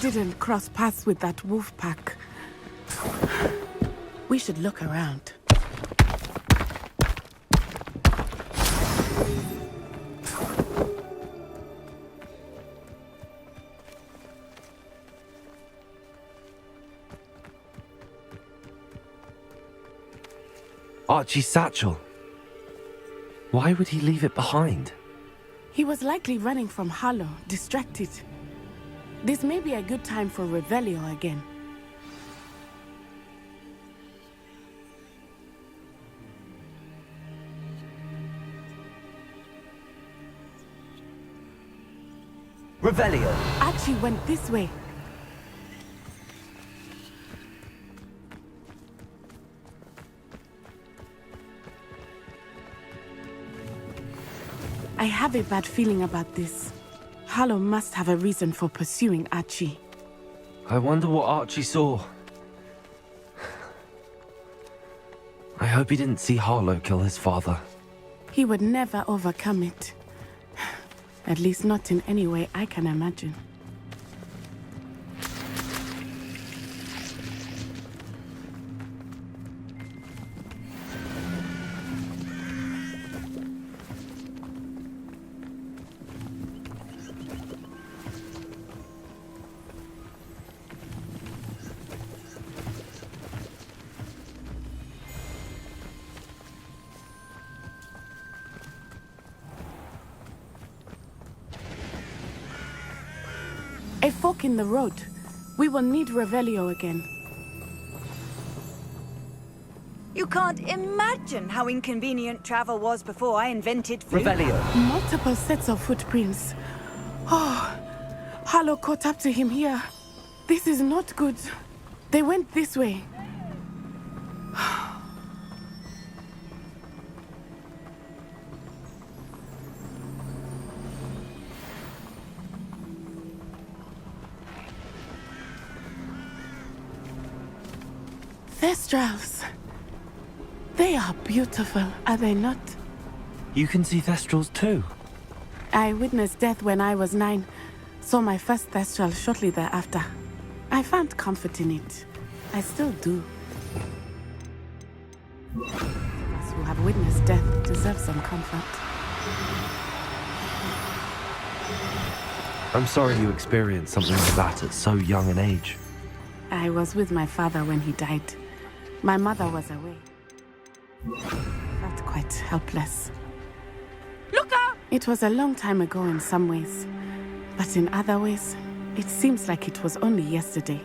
didn't cross paths with that wolf pack. We should look around. Archie's satchel. Why would he leave it behind? He was likely running from Harlow, distracted. This may be a good time for Revelio again. Revelio. Archie went this way. I have a bad feeling about this. Harlow must have a reason for pursuing Archie. I wonder what Archie saw. I hope he didn't see Harlow kill his father. He would never overcome it. At least not in any way I can imagine. A fork in the road. We will need Revelio again. You can't imagine how inconvenient travel was before I invented food. Revelio. Multiple sets of footprints. Oh, Harlow caught up to him here. This is not good. They went this way. Thestrals. They are beautiful, are they not? You can see Thestrals too. I witnessed death when I was 9. Saw my first Thestral shortly thereafter. I found comfort in it. I still do. Those who have witnessed death deserve some comfort. I'm sorry you experienced something like that at so young an age. I was with my father when he died. My mother was away. Felt quite helpless. Look out! It was a long time ago in some ways, but in other ways, it seems like it was only yesterday.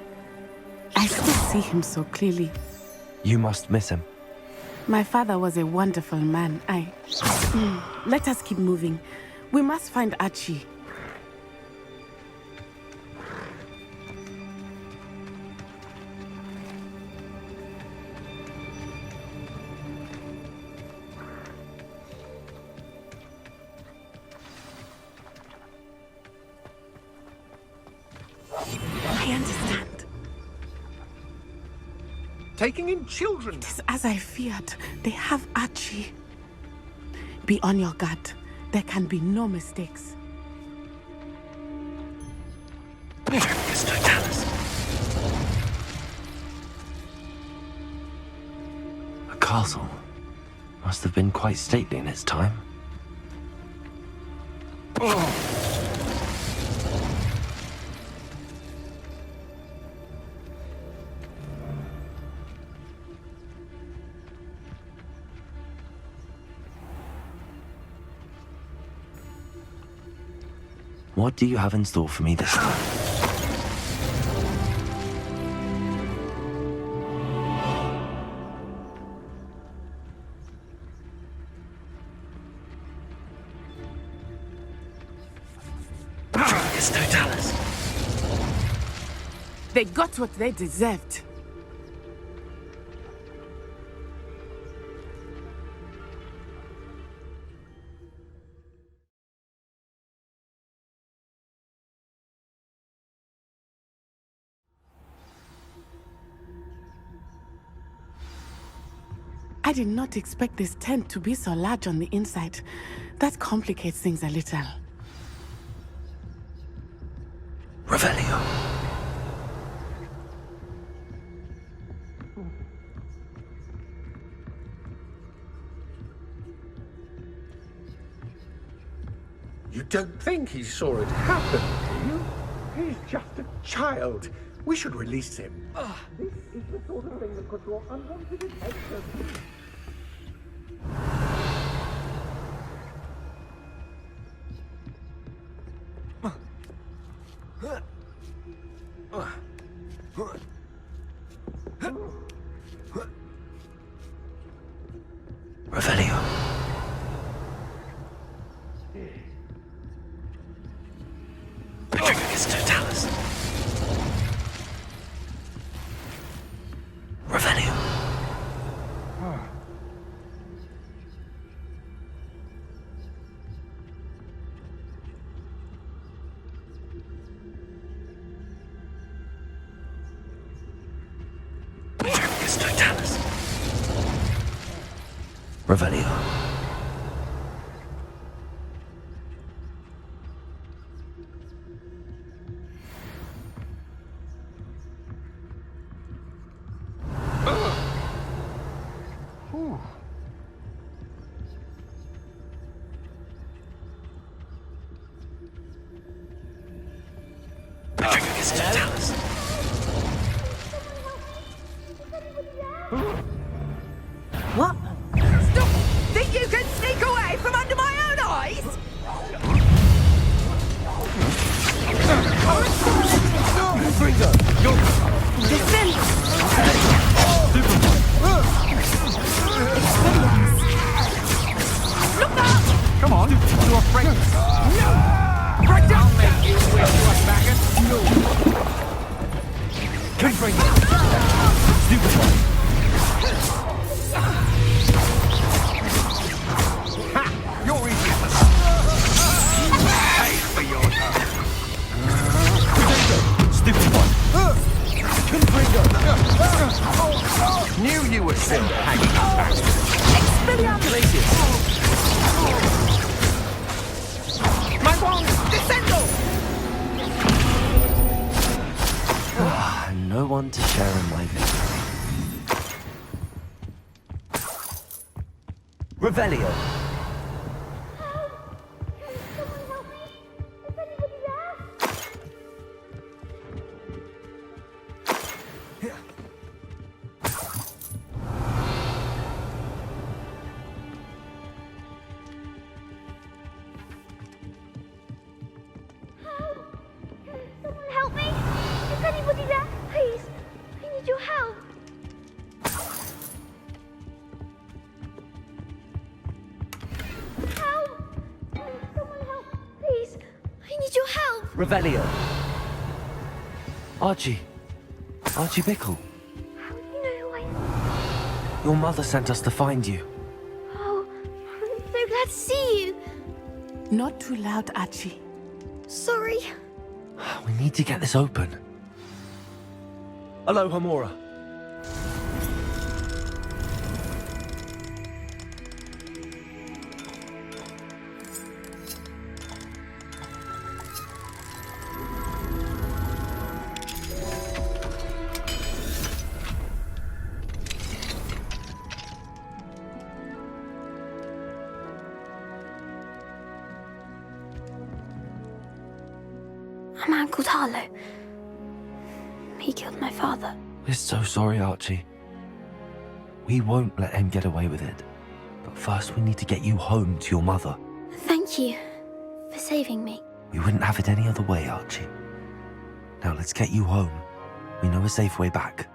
I still see him so clearly. You must miss him. My father was a wonderful man. Let us keep moving. We must find Archie. I understand. Taking in children. It is as I feared. They have Archie. Be on your guard. There can be no mistakes. A castle. Must have been quite stately in its time. What do you have in store for me this time? They got what they deserved. I did not expect this tent to be so large on the inside. That complicates things a little. Revelio. You don't think he saw it happen, do you? He's just a child. We should release him. This is the sort of thing that could draw unwanted attention. Revelio. Patrick is totalis. Revelio. Patrick is totalis. Revelio. Patrick is totalis. What? Stop! Think you can sneak away from under my own eyes? Descend! Look out! Come on, you're afraid. Right down! I'll make you wish you were back at school. Stupid one. Ha! You're easy. Pay for your Stupid one. Knew you were still hanging back. Expelliarmus! My wand! Descendo! And no one to share in my victory. Revelio. Someone help me! Is anybody there? Please! I need your help! Help! Someone help! Please! I need your help! Revelio. Archie. Archie Bickle. How do you know who I am? Your mother sent us to find you. Oh, I'm so glad to see you! Not too loud, Archie. Sorry. We need to get this open. Hello, Hamura. A man called Harlow. He killed my father. We're so sorry, Archie. We won't let him get away with it. But first we need to get you home to your mother. Thank you for saving me. We wouldn't have it any other way, Archie. Now let's get you home. We know a safe way back.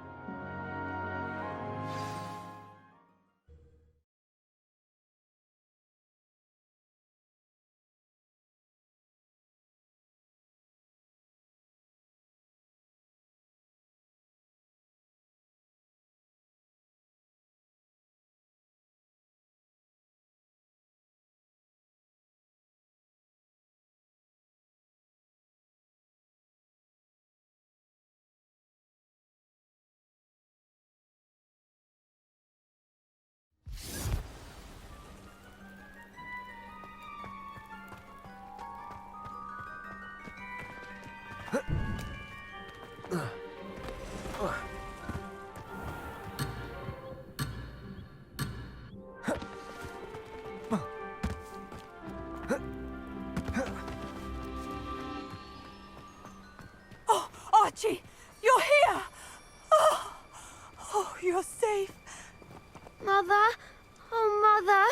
Oh, Mother.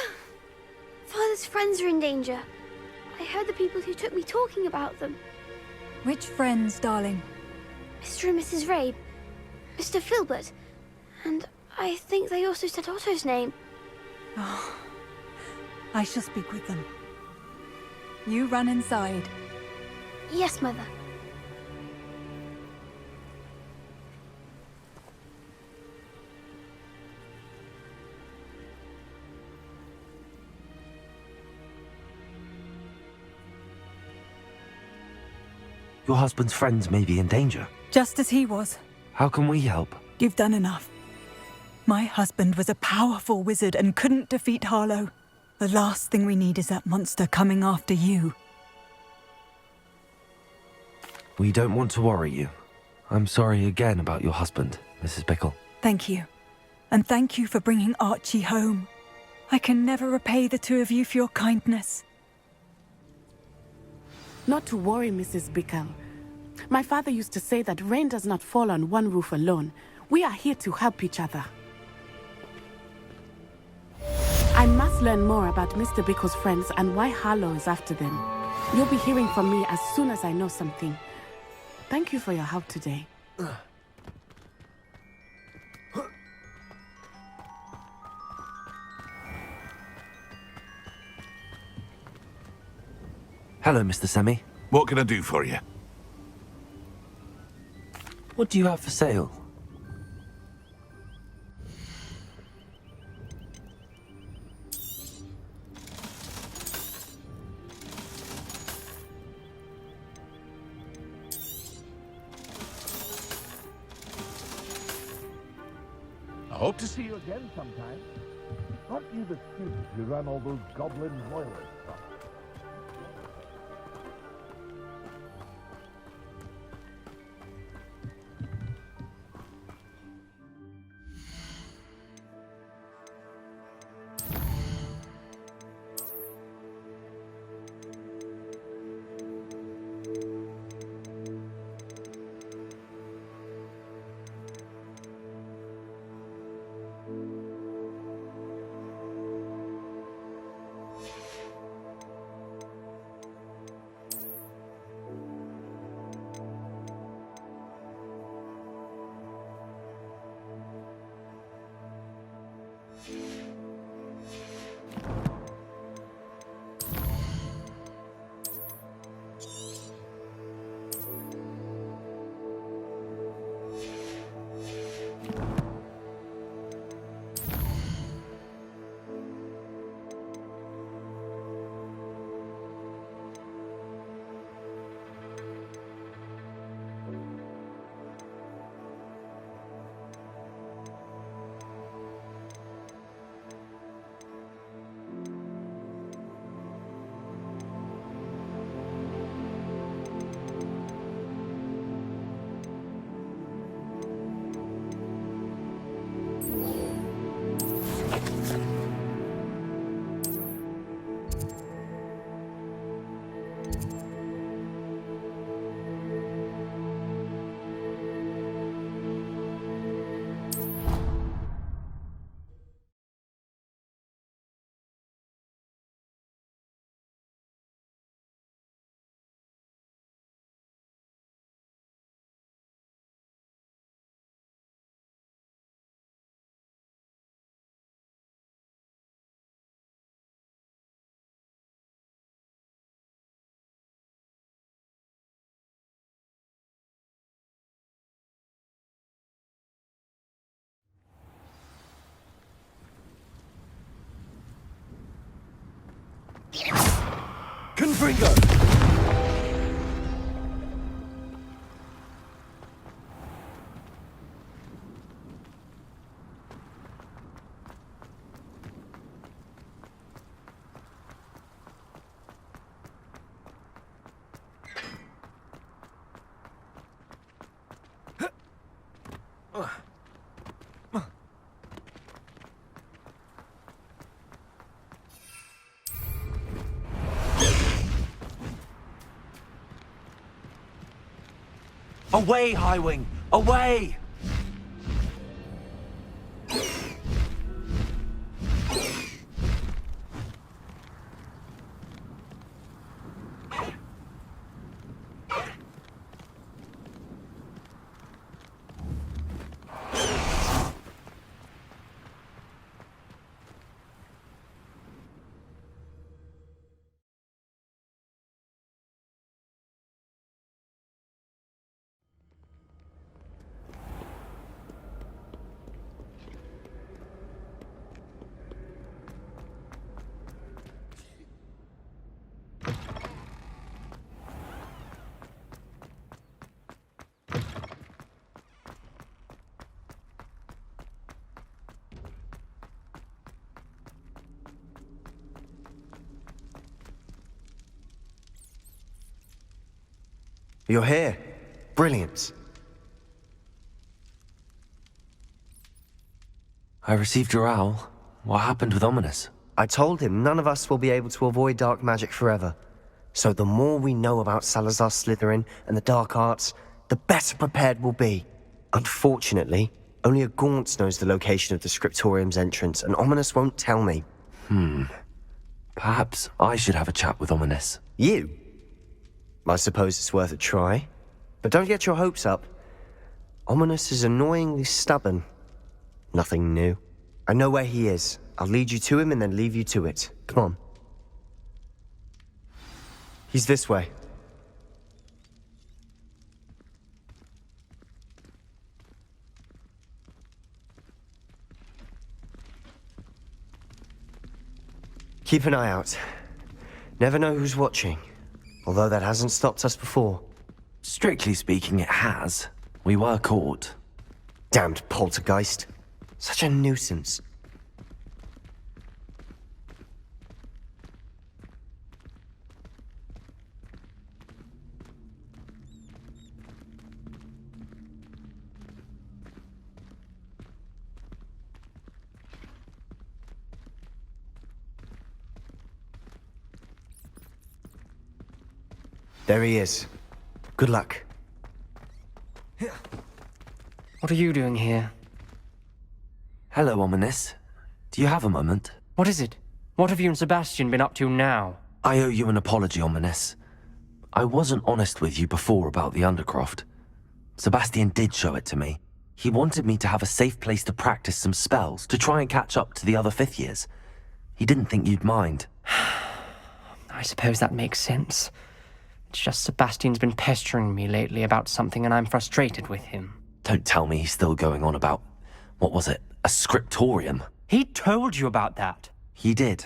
Father's friends are in danger. I heard the people who took me talking about them. Which friends, darling? Mr. and Mrs. Rabe, Mr. Filbert, and I think they also said Otto's name. Oh, I shall speak with them. You run inside. Yes, Mother. Your husband's friends may be in danger. Just as he was. How can we help? You've done enough. My husband was a powerful wizard and couldn't defeat Harlow. The last thing we need is that monster coming after you. We don't want to worry you. I'm sorry again about your husband, Mrs. Bickle. Thank you. And thank you for bringing Archie home. I can never repay the two of you for your kindness. Not to worry, Mrs. Bickle. My father used to say that rain does not fall on one roof alone. We are here to help each other. I must learn more about Mr. Bickle's friends and why Harlow is after them. You'll be hearing from me as soon as I know something. Thank you for your help today. Hello, Mr. Semi. What can I do for you? What do you have for sale? I hope to see you again sometime. Aren't you the student who ran all those goblin royalists stuff? Confringo! Away, Highwing! Away! You're here. Brilliant. I received your owl. What happened with Ominous? I told him none of us will be able to avoid dark magic forever. So the more we know about Salazar Slytherin and the dark arts, the better prepared we'll be. Unfortunately, only a Gaunt knows the location of the Scriptorium's entrance, and Ominous won't tell me. Perhaps I should have a chat with Ominous. You? I suppose it's worth a try. But don't get your hopes up. Ominous is annoyingly stubborn. Nothing new. I know where he is. I'll lead you to him and then leave you to it. Come on. He's this way. Keep an eye out. Never know who's watching. Although that hasn't stopped us before. Strictly speaking, it has. We were caught. Damned poltergeist. Such a nuisance. There he is. Good luck. What are you doing here? Hello, Ominous. Do you have a moment? What is it? What have you and Sebastian been up to now? I owe you an apology, Ominous. I wasn't honest with you before about the Undercroft. Sebastian did show it to me. He wanted me to have a safe place to practice some spells, to try and catch up to the other fifth years. He didn't think you'd mind. I suppose that makes sense. It's just Sebastian's been pestering me lately about something and I'm frustrated with him. Don't tell me he's still going on about, what was it, a scriptorium? He told you about that? He did.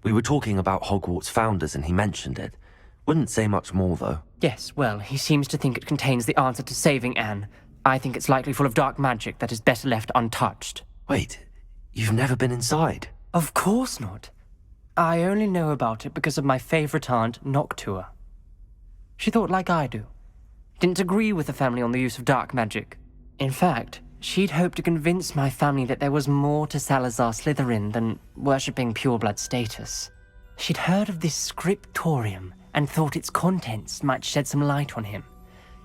We were talking about Hogwarts founders and he mentioned it. Wouldn't say much more, though. Yes, well, he seems to think it contains the answer to saving Anne. I think it's likely full of dark magic that is better left untouched. Wait, you've never been inside? Of course not. I only know about it because of my favorite aunt, Noctua. She thought like I do. Didn't agree with the family on the use of dark magic. In fact, she'd hoped to convince my family that there was more to Salazar Slytherin than worshipping pureblood status. She'd heard of this scriptorium and thought its contents might shed some light on him.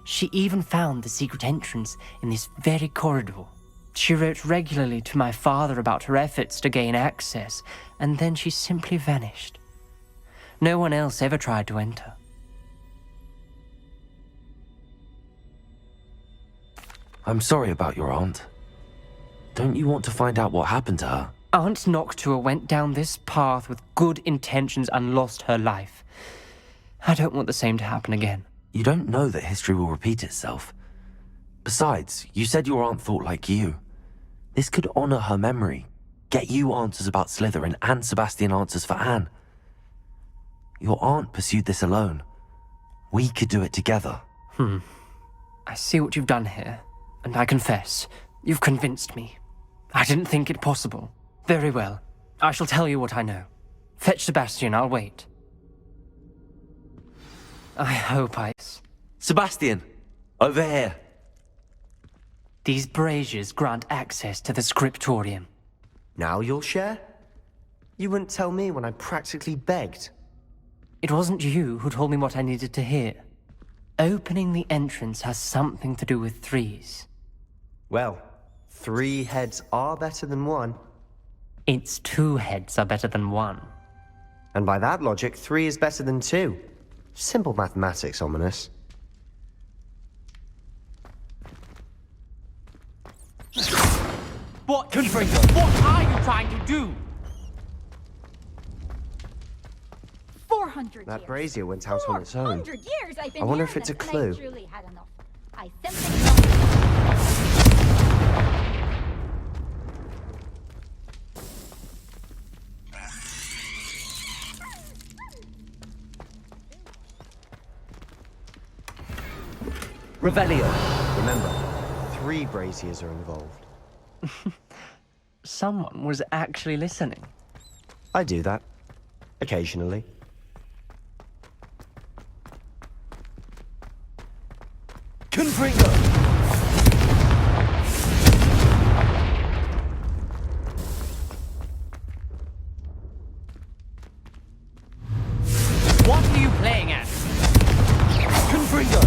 She even found the secret entrance in this very corridor. She wrote regularly to my father about her efforts to gain access, and then she simply vanished. No one else ever tried to enter. I'm sorry about your aunt. Don't you want to find out what happened to her? Aunt Noctua went down this path with good intentions and lost her life. I don't want the same to happen again. You don't know that history will repeat itself. Besides, you said your aunt thought like you. This could honor her memory, get you answers about Slytherin and Sebastian answers for Anne. Your aunt pursued this alone. We could do it together. I see what you've done here, and I confess, you've convinced me. I didn't think it possible. Very well. I shall tell you what I know. Fetch Sebastian, I'll wait. I hope Sebastian! Over here! These braziers grant access to the scriptorium. Now you'll share? You wouldn't tell me when I practically begged. It wasn't you who told me what I needed to hear. Opening the entrance has something to do with threes. Well, 3 heads are better than 1. Its 2 heads are better than 1. And by that logic, 3 is better than 2. Simple mathematics, Ominous. What are you trying to do? 400 That years. brazier went out on its own. 400 years I've been I wonder hearing if it's a this, and clue. I truly had enough. I simply Revelio. Remember, 3 braziers are involved. Someone was actually listening. I do that. Occasionally. Confringo! What are you playing at? Confringo!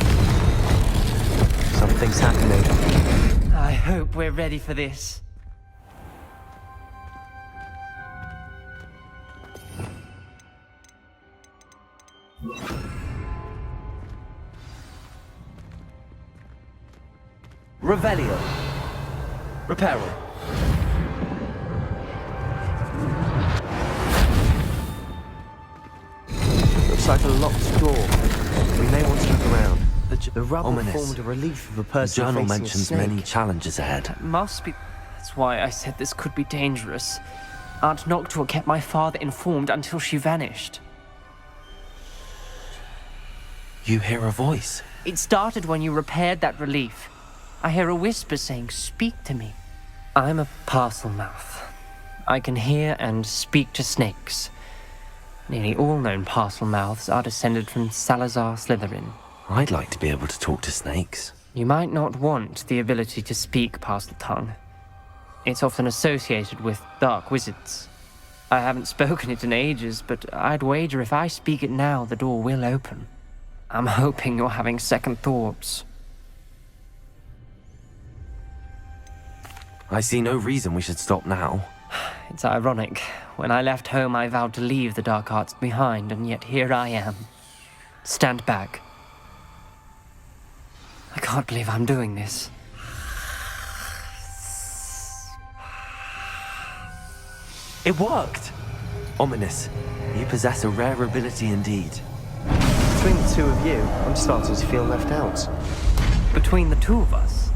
Something's happening. I hope we're ready for this. Revelio. Reparo. Looks like a locked door. We may want to look around. The rubble Ominous. formed a relief of a The person journal facing a mentions snake. many challenges ahead. Must be. That's why I said this could be dangerous. Aunt Noctua kept my father informed until she vanished. You hear a voice. It started when you repaired that relief. I hear a whisper saying, "Speak to me." I'm a parcel mouth. I can hear and speak to snakes. Nearly all known parcel mouths are descended from Salazar Slytherin. I'd like to be able to talk to snakes. You might not want the ability to speak parcel tongue. It's often associated with dark wizards. I haven't spoken it in ages, but I'd wager if I speak it now, the door will open. I'm hoping you're having second thoughts. I see no reason we should stop now. It's ironic. When I left home, I vowed to leave the dark arts behind, and yet here I am. Stand back. I can't believe I'm doing this. It worked! Ominous. You possess a rare ability indeed. Between the two of you, I'm starting to feel left out. Between the two of us,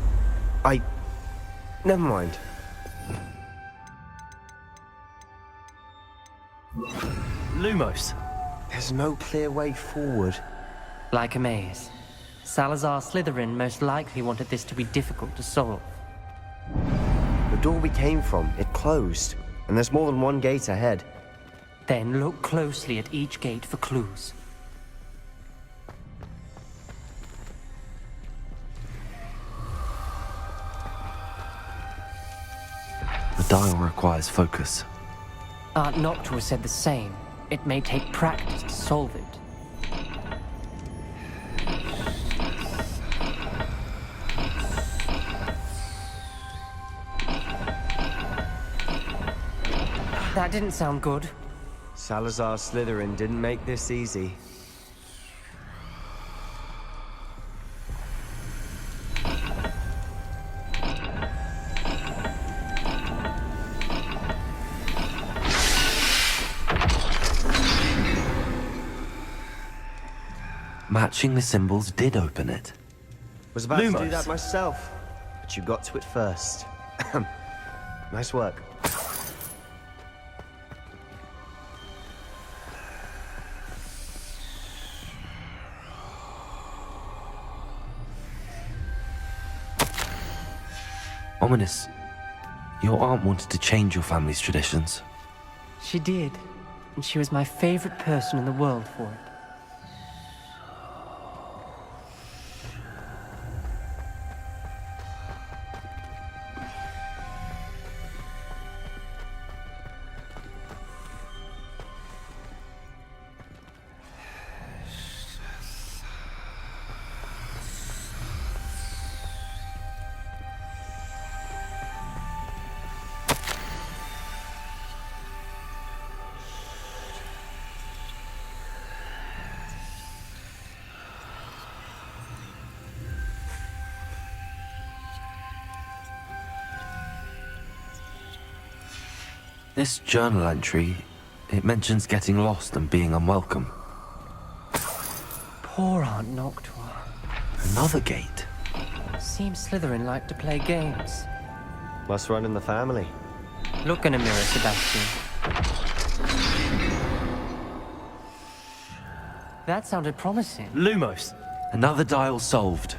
Never mind. Lumos. There's no clear way forward. like a maze. Salazar Slytherin most likely wanted this to be difficult to solve. The door we came from, it closed. And there's more than one gate ahead. Then look closely at each gate for clues. The dial requires focus. Aunt Noctua said the same. It may take practice to solve it. That didn't sound good. Salazar Slytherin didn't make this easy. Matching the symbols did open it. Was about to do Lumos. that myself, but you got to it first. Nice work. Ominous. Your aunt wanted to change your family's traditions. She did, and she was my favorite person in the world for it. This journal entry, it mentions getting lost and being unwelcome. Poor Aunt Noctua. Another gate. Seems Slytherin liked to play games. Must run in the family. Look in a mirror, Sebastian. That sounded promising. Lumos. Another dial solved.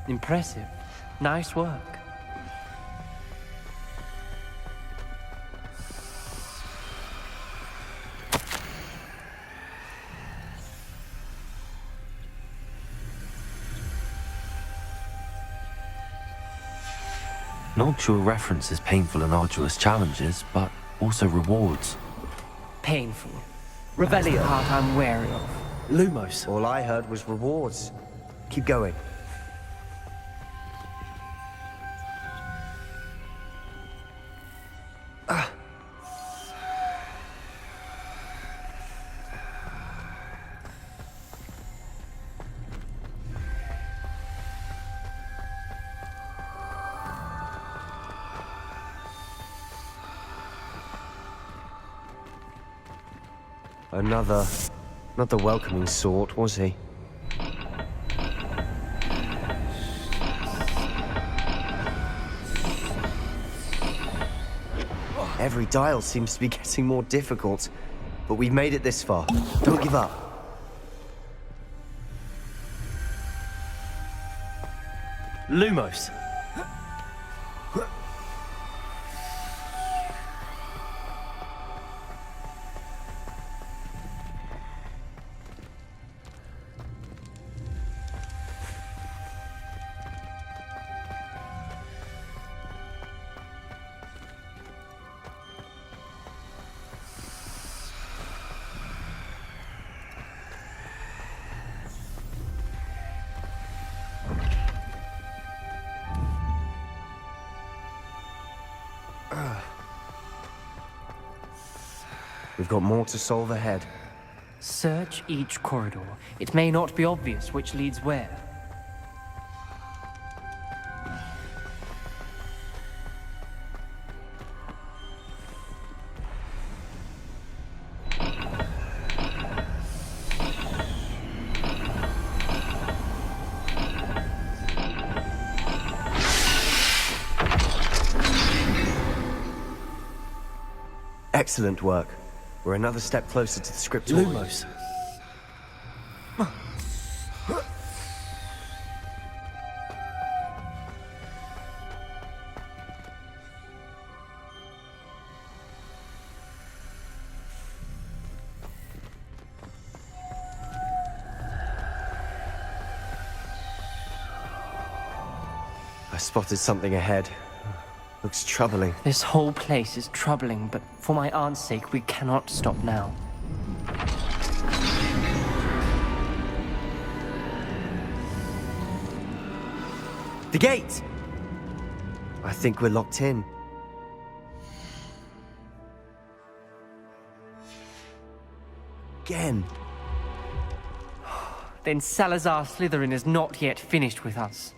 Impressive. Nice work. Noctua references painful and arduous challenges, but also rewards. Painful. That's the part I'm wary of. Lumos. All I heard was rewards. Keep going. Not the welcoming sort, was he? Every dial seems to be getting more difficult, but we've made it this far. Don't give up. Lumos. We've got more to solve ahead. Search each corridor. It may not be obvious which leads where. Excellent work. We're another step closer to the scriptorium. Lumos. I spotted something ahead. Looks troubling. This whole place is troubling, but for my aunt's sake, we cannot stop now. The gate! I think we're locked in. Again. Then Salazar Slytherin is not yet finished with us.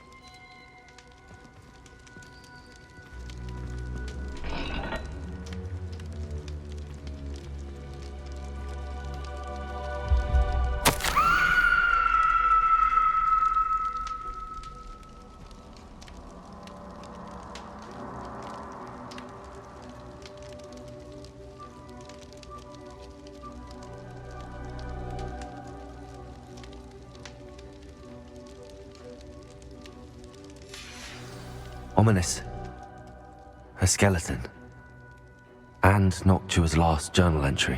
Ominous. A skeleton. And Noctua's last journal entry.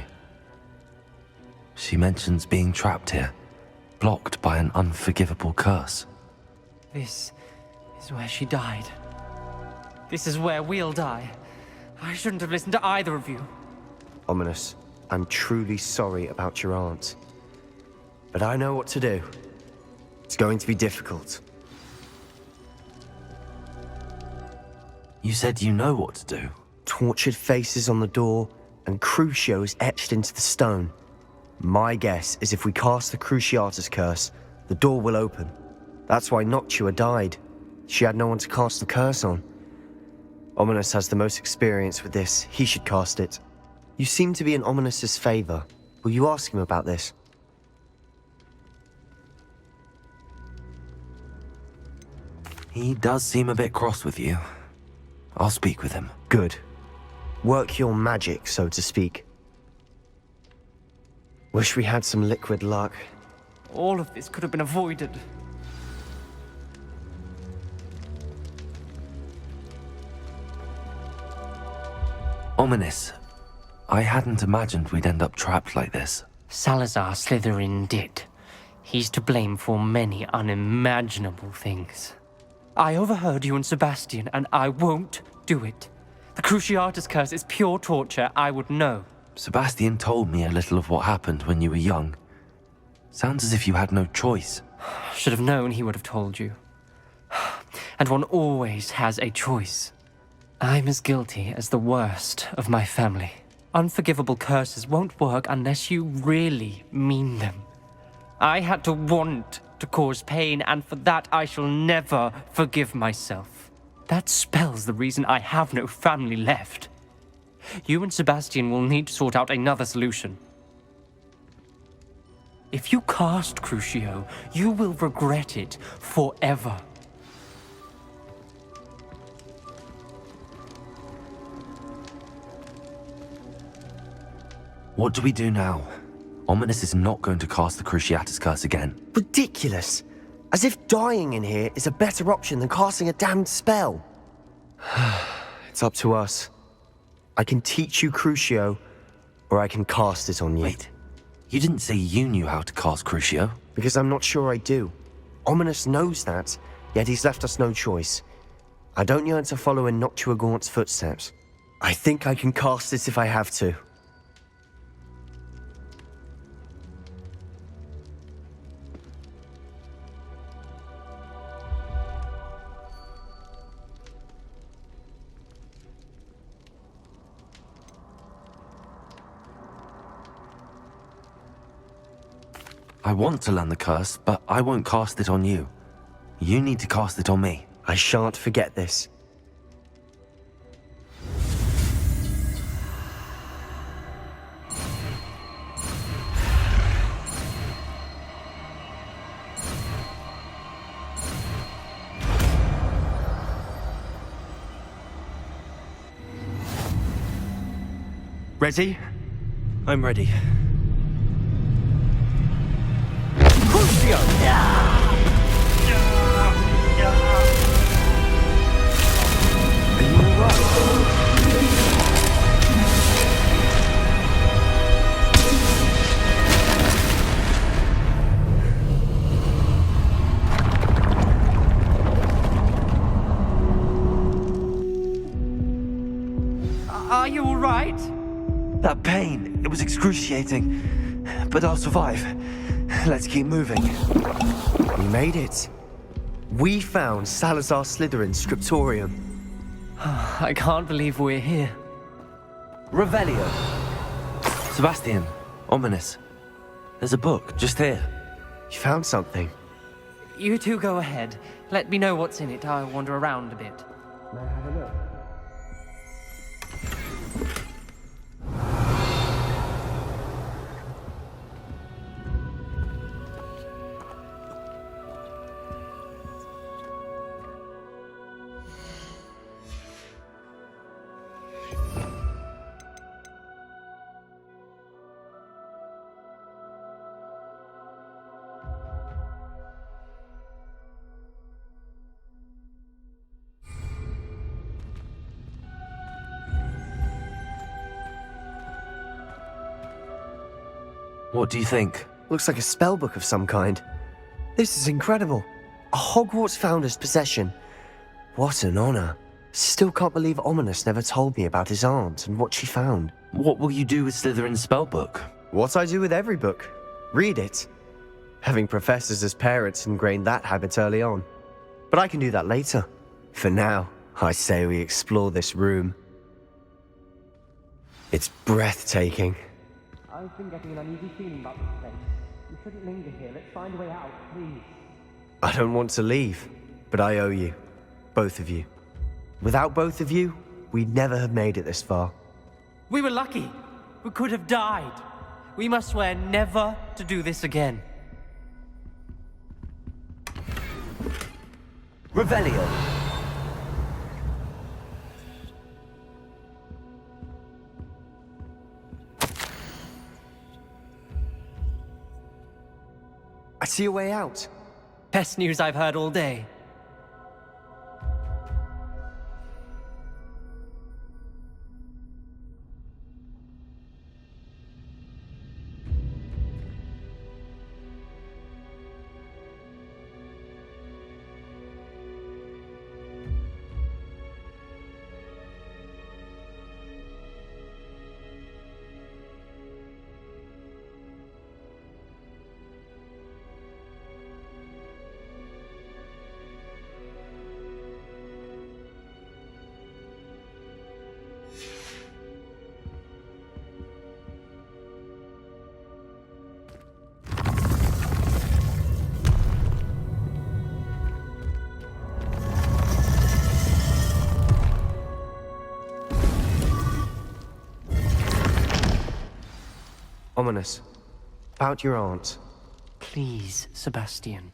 She mentions being trapped here, blocked by an unforgivable curse. This is where she died. This is where we'll die. I shouldn't have listened to either of you. Ominous, I'm truly sorry about your aunt. But I know what to do. It's going to be difficult. You said you know what to do. Tortured faces on the door, and Crucios etched into the stone. My guess is if we cast the Cruciatus curse, the door will open. That's why Noctua died. She had no one to cast the curse on. Ominous has the most experience with this. He should cast it. You seem to be in Ominous's favor. Will you ask him about this? He does seem a bit cross with you. I'll speak with him. Good. Work your magic, so to speak. Wish we had some liquid luck. All of this could have been avoided. Ominous. I hadn't imagined we'd end up trapped like this. Salazar Slytherin did. He's to blame for many unimaginable things. I overheard you and Sebastian, and I won't do it. The Cruciatus curse is pure torture. I would know. Sebastian told me a little of what happened when you were young. Sounds as if you had no choice. Should have known he would have told you. And one always has a choice. I'm as guilty as the worst of my family. Unforgivable curses won't work unless you really mean them. I had to want to cause pain, and for that I shall never forgive myself. That spells the reason I have no family left. You and Sebastian will need to sort out another solution. If you cast Crucio, you will regret it forever. What do we do now? Ominous is not going to cast the Cruciatus curse again. Ridiculous. As if dying in here is a better option than casting a damned spell. It's up to us. I can teach you Crucio, or I can cast it on you. Wait, you didn't say you knew how to cast Crucio? Because I'm not sure I do. Ominous knows that, yet he's left us no choice. I don't yearn to follow in Noctua Gaunt's footsteps. I think I can cast it if I have to. I want to learn the curse, but I won't cast it on you. You need to cast it on me. I shan't forget this. Ready? I'm ready. Are you all right? That pain, it was excruciating. But I'll survive. Let's keep moving. We made it. We found Salazar Slytherin's scriptorium. I can't believe we're here. Revelio. Sebastian, Ominous. There's a book just here. You found something. You two go ahead. Let me know what's in it. I'll wander around a bit. May I have a look? What do you think? Looks like a spellbook of some kind. This is incredible. A Hogwarts founder's possession. What an honor. Still can't believe Ominous never told me about his aunt and what she found. What will you do with Slytherin's spellbook? What I do with every book. Read it. Having professors as parents ingrained that habit early on. But I can do that later. For now, I say we explore this room. It's breathtaking. I've been getting an uneasy feeling about this place. We shouldn't linger here. Let's find a way out, please. I don't want to leave, but I owe you. Both of you. Without both of you, we'd never have made it this far. We were lucky. We could have died. We must swear never to do this again. Revelio. I see a way out. Best news I've heard all day. Ominous. About your aunt. Please, Sebastian.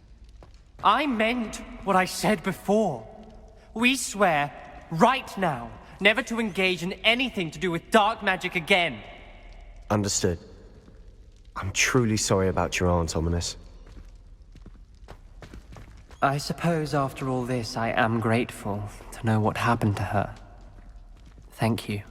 I meant what I said before. We swear, right now, never to engage in anything to do with dark magic again. Understood. I'm truly sorry about your aunt, Ominous. I suppose after all this, I am grateful to know what happened to her. Thank you.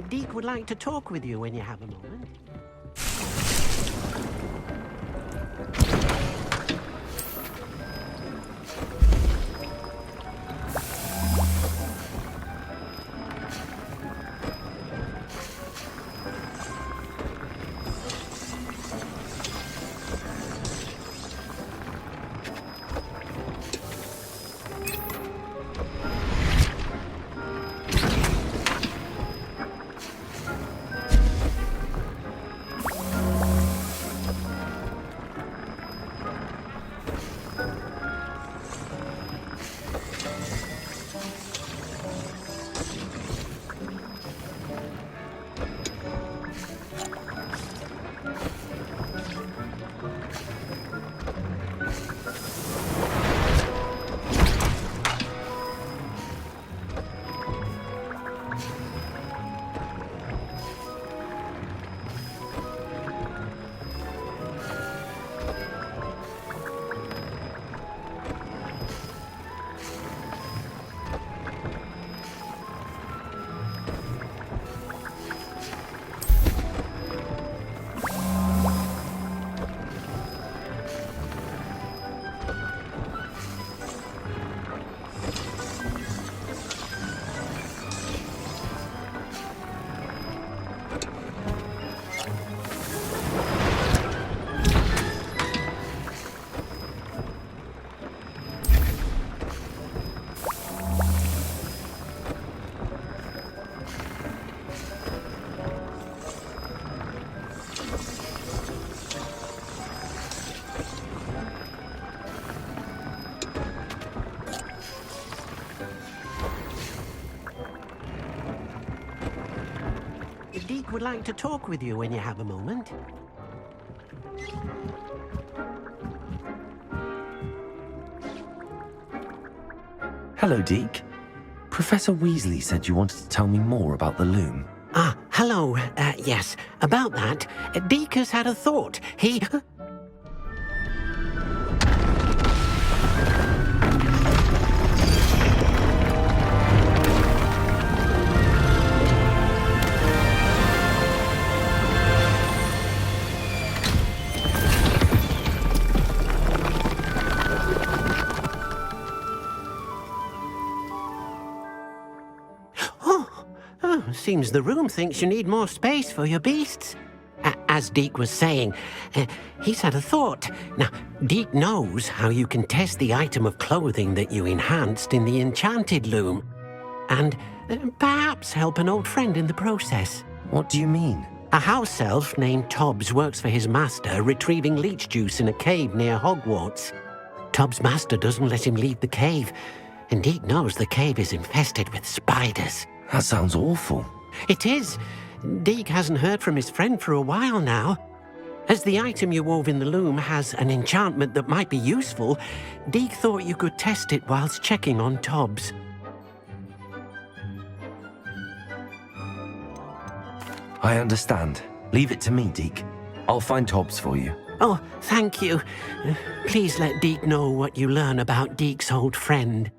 Deke would like to talk with you when you have a moment. Deke would like to talk with you when you have a moment. Hello, Deke. Professor Weasley said you wanted to tell me more about the loom. Ah, hello. Yes, about that. Deke has had a thought. He... Seems the room thinks you need more space for your beasts. As Deke was saying, he's had a thought. Now, Deke knows how you can test the item of clothing that you enhanced in the enchanted loom. And perhaps help an old friend in the process. What do you mean? A house elf named Tobbs works for his master, retrieving leech juice in a cave near Hogwarts. Tobbs' master doesn't let him leave the cave, and Deke knows the cave is infested with spiders. That sounds awful. It is. Deke hasn't heard from his friend for a while now. As the item you wove in the loom has an enchantment that might be useful, Deke thought you could test it whilst checking on Tobbs. I understand. Leave it to me, Deke. I'll find Tobbs for you. Oh, thank you. Please let Deke know what you learn about Deke's old friend.